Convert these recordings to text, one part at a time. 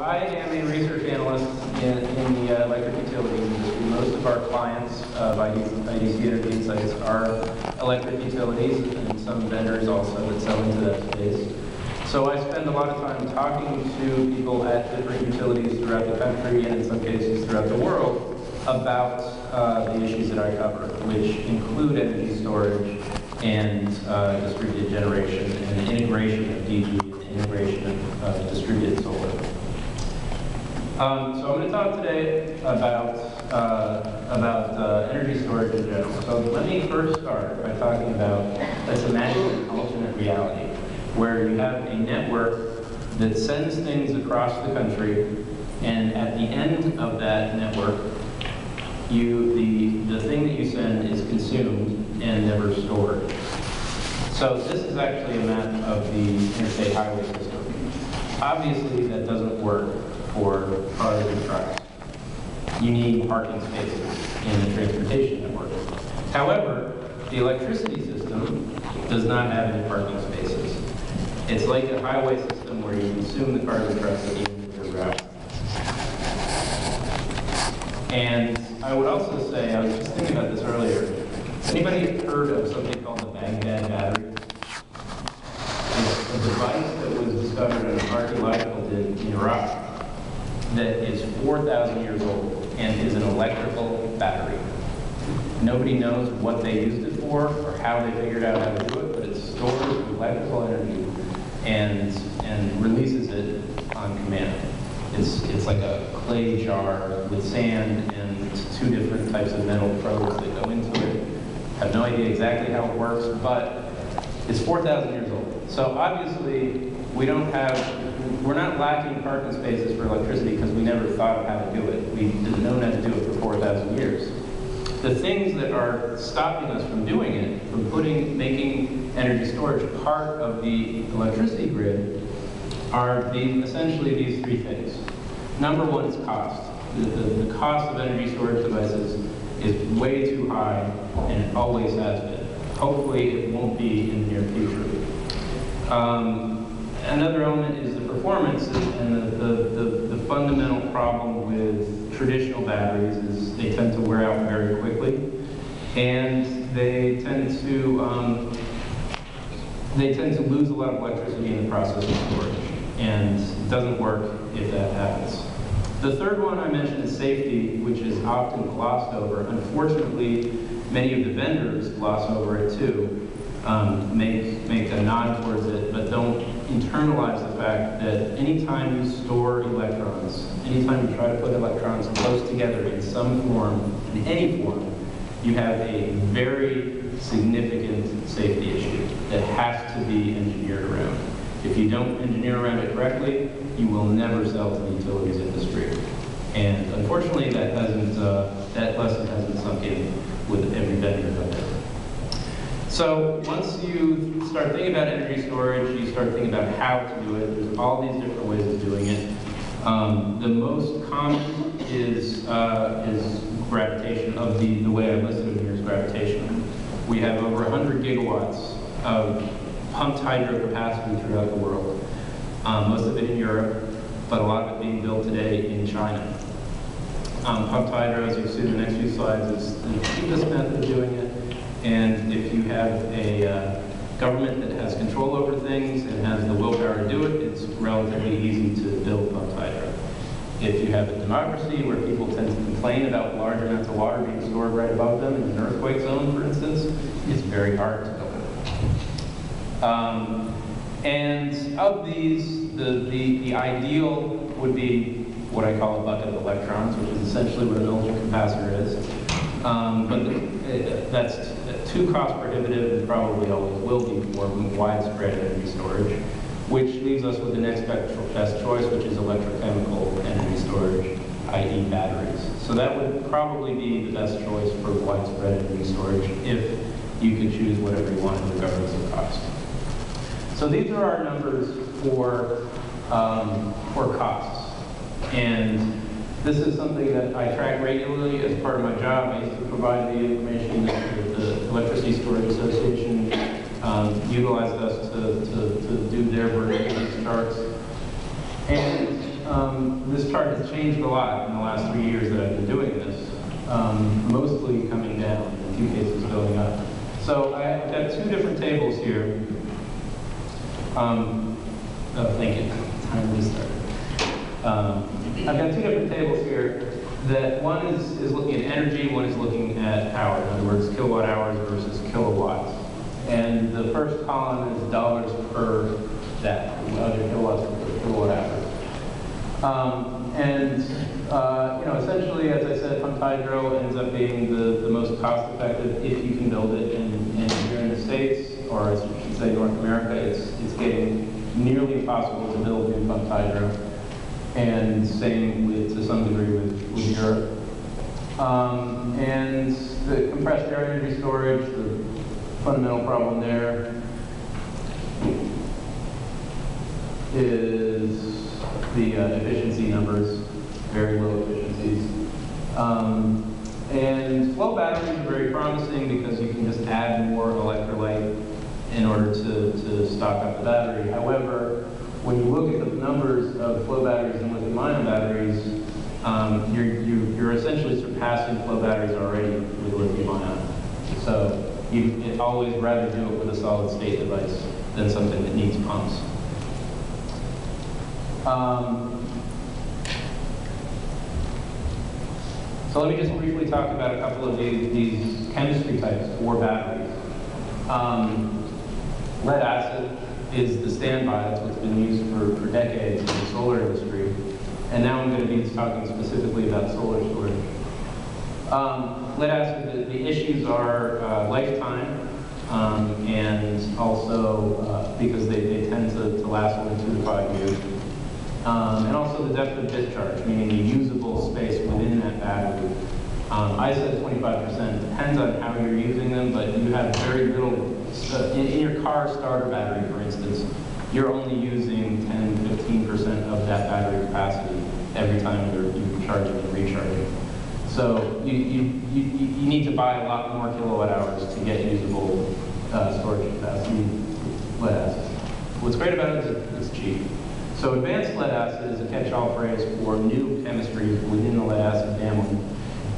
I am a research analyst in the electric utility industry. Most of our clients of IDC Energy Insights are electric utilities and some vendors also that sell into that space. So I spend a lot of time talking to people at different utilities throughout the country and in some cases throughout the world about the issues that I cover, which include energy storage and distributed generation and the integration of DG and integration of distributed solar. So I'm going to talk today about energy storage in general. So let me first start by talking about, let's imagine an alternate reality where you have a network that sends things across the country, and at the end of that network, the thing that you send is consumed and never stored. So this is actually a map of the interstate highway system. Obviously, that doesn't work for cars and trucks. You need parking spaces in the transportation network. However, the electricity system does not have any parking spaces. It's like a highway system where you consume the cars and trucks at the end of your route. And I would also say, I was just thinking about this earlier, has anybody heard of something called the Baghdad battery? It's a device that was discovered in an archaeological dig in Iraq that is 4,000 years old and is an electrical battery. Nobody knows what they used it for or how they figured out how to do it, but it stores electrical energy and releases it on command. It's like a clay jar with sand and two different types of metal probes that go into it. I have no idea exactly how it works, but it's 4,000 years old. So obviously, we're not lacking parking spaces for electricity because we never thought of how to do it. We didn't know how to do it for 4,000 years. The things that are stopping us from doing it, from making energy storage part of the electricity grid, are essentially these three things. Number one is cost. The cost of energy storage devices is way too high, and it always has been. Hopefully, it won't be in the near future. Another element is the performance, and the fundamental problem with traditional batteries is they tend to wear out very quickly, and they tend to lose a lot of electricity in the process of storage, and it doesn't work if that happens. The third one I mentioned is safety, which is often glossed over. Unfortunately, many of the vendors gloss over it too. Make a nod towards it, but don't internalize the fact that anytime you store electrons, anytime you try to put electrons close together in some form, in any form, you have a very significant safety issue that has to be engineered around. If you don't engineer around it correctly, you will never sell to the utilities industry. And unfortunately, that lesson hasn't sunk in with every vendor out there. So once you start thinking about energy storage, you start thinking about how to do it. There's all these different ways of doing it. The most common is gravitation. Of the way I listed it here is gravitation. We have over 100 gigawatts of pumped hydro capacity throughout the world. Most of it in Europe, but a lot of it being built today in China. Pumped hydro, as you see in the next few slides, is the cheapest method of doing it. And if you have a government that has control over things and has the willpower to do it, it's relatively easy to build pumped hydro. If you have a democracy where people tend to complain about large amounts of water being stored right above them in an earthquake zone, for instance, it's very hard to build it. And of these, the ideal would be what I call a bucket of electrons, which is essentially what an ultracapacitor is. But that's too cost prohibitive and probably always will be for widespread energy storage, which leaves us with the next best choice, which is electrochemical energy storage, i.e. batteries. So that would probably be the best choice for widespread energy storage if you could choose whatever you wanted regardless of cost. So these are our numbers for costs. And this is something that I track regularly as part of my job. I used to provide the information that the Electricity Storage Association utilized us to do their version of these charts. And this chart has changed a lot in the last 3 years that I've been doing this, mostly coming down, in a few cases going up. So I've got two different tables here. Oh, thank you. Time to start. I've got two different tables here. That one is looking at energy, one is looking at power. In other words, kilowatt hours versus kilowatts. And the first column is dollars per that, other kilowatts per kilowatt hour. Essentially, as I said, pumped hydro ends up being the most cost-effective if you can build it. And here in the States, or I should say North America, it's getting nearly impossible to build new pumped hydro. And same with, to some degree, with Europe. And the compressed air energy storage, the fundamental problem there is the efficiency numbers, very low efficiencies. And flow batteries are very promising because you can just add more electrolyte in order to stock up the battery. However, when you look at the numbers of flow batteries and lithium-ion batteries, you're essentially surpassing flow batteries already with lithium-ion. So you'd always rather do it with a solid-state device than something that needs pumps. So let me just briefly talk about a couple of these chemistry types for batteries. Lead acid is the standby. That's what's been used for decades in the solar industry. And now I'm going to be talking specifically about solar storage. Lead acid, the issues are lifetime, and also because they tend to last only 2 to 5 years. And also the depth of discharge, meaning the usable space within that battery. I said 25%. Depends on how you're using them, but you have very little. In your car starter battery, for instance, you're only using 10–15% of that battery capacity every time you're charging and recharging. So you need to buy a lot more kilowatt hours to get usable storage capacity lead acid. What's great about it is it's cheap. So advanced lead acid is a catch-all phrase for new chemistries within the lead acid family.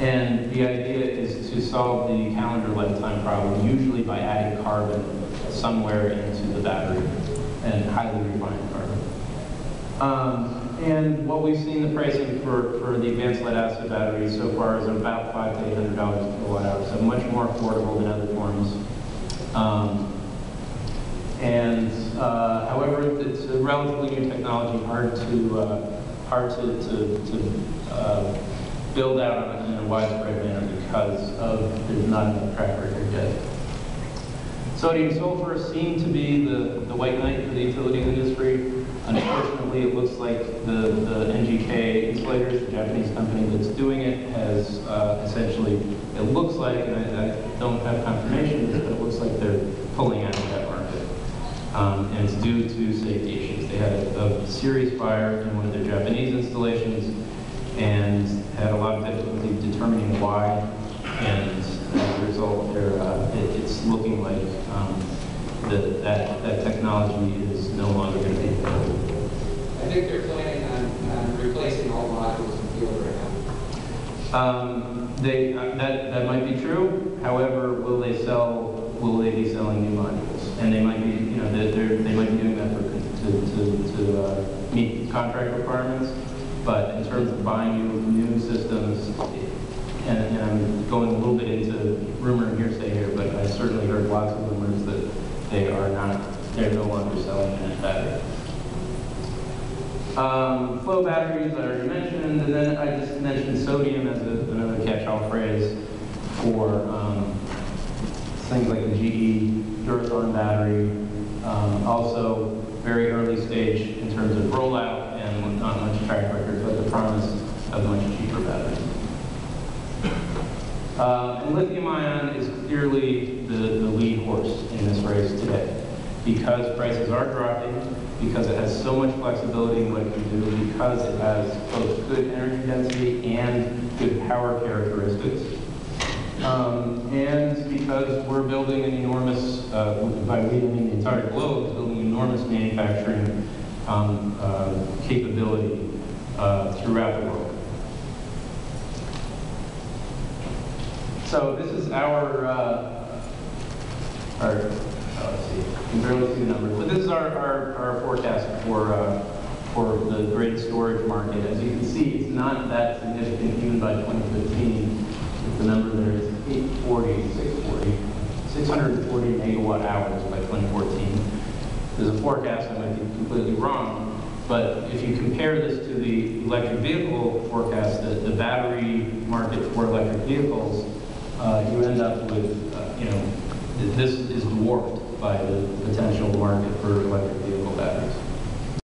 And the idea is to solve the calendar lifetime problem, usually by adding carbon somewhere into the battery, and highly refined carbon. And what we've seen the pricing for the advanced lead acid batteries so far is about $500 to $800 a kilowatt hour, so much more affordable than other forms. However, it's a relatively new technology, hard to build out in a widespread manner because there's not enough track record yet. Sodium sulfur seemed to be the white knight for the utilities industry. Unfortunately, it looks like the NGK Insulators, the Japanese company that's doing it, has essentially, it looks like, and I don't have confirmation of this, but it looks like they're pulling out of that market. And it's due to safety issues. They had a serious fire in one of their Japanese installations and had a lot of difficulty determining why. And as a result, it's looking like that technology is no longer going to be available. I think they're planning on replacing all modules in the field right now. That might be true. However, will they be selling new modules? And they might be, they might be doing that to meet contract requirements. But in terms of buying new systems, and I'm going a little bit into rumor and hearsay here, but I certainly heard lots of rumors that they're no longer selling that battery. Flow batteries, I already mentioned, and then I just mentioned sodium as another catch-all phrase for things like the GE Durathorn battery. Also, very early stage in terms of rollout and not much track record, but the promise of much cheaper batteries. And lithium-ion is clearly the lead horse in this race today because prices are dropping, because it has so much flexibility in what it can do, because it has both good energy density and good power characteristics, and because we're building an enormous, by we I mean the entire globe is building enormous manufacturing capability throughout the world. So this is let's see, you can barely see the numbers, but this is our forecast for the grid storage market. As you can see, it's not that significant even by 2015. The number there is 640 megawatt hours by 2014. There's a forecast that might be completely wrong, but if you compare this to the electric vehicle forecast, the battery market for electric vehicles, you end up with, this is dwarfed by the potential market for electric vehicle batteries.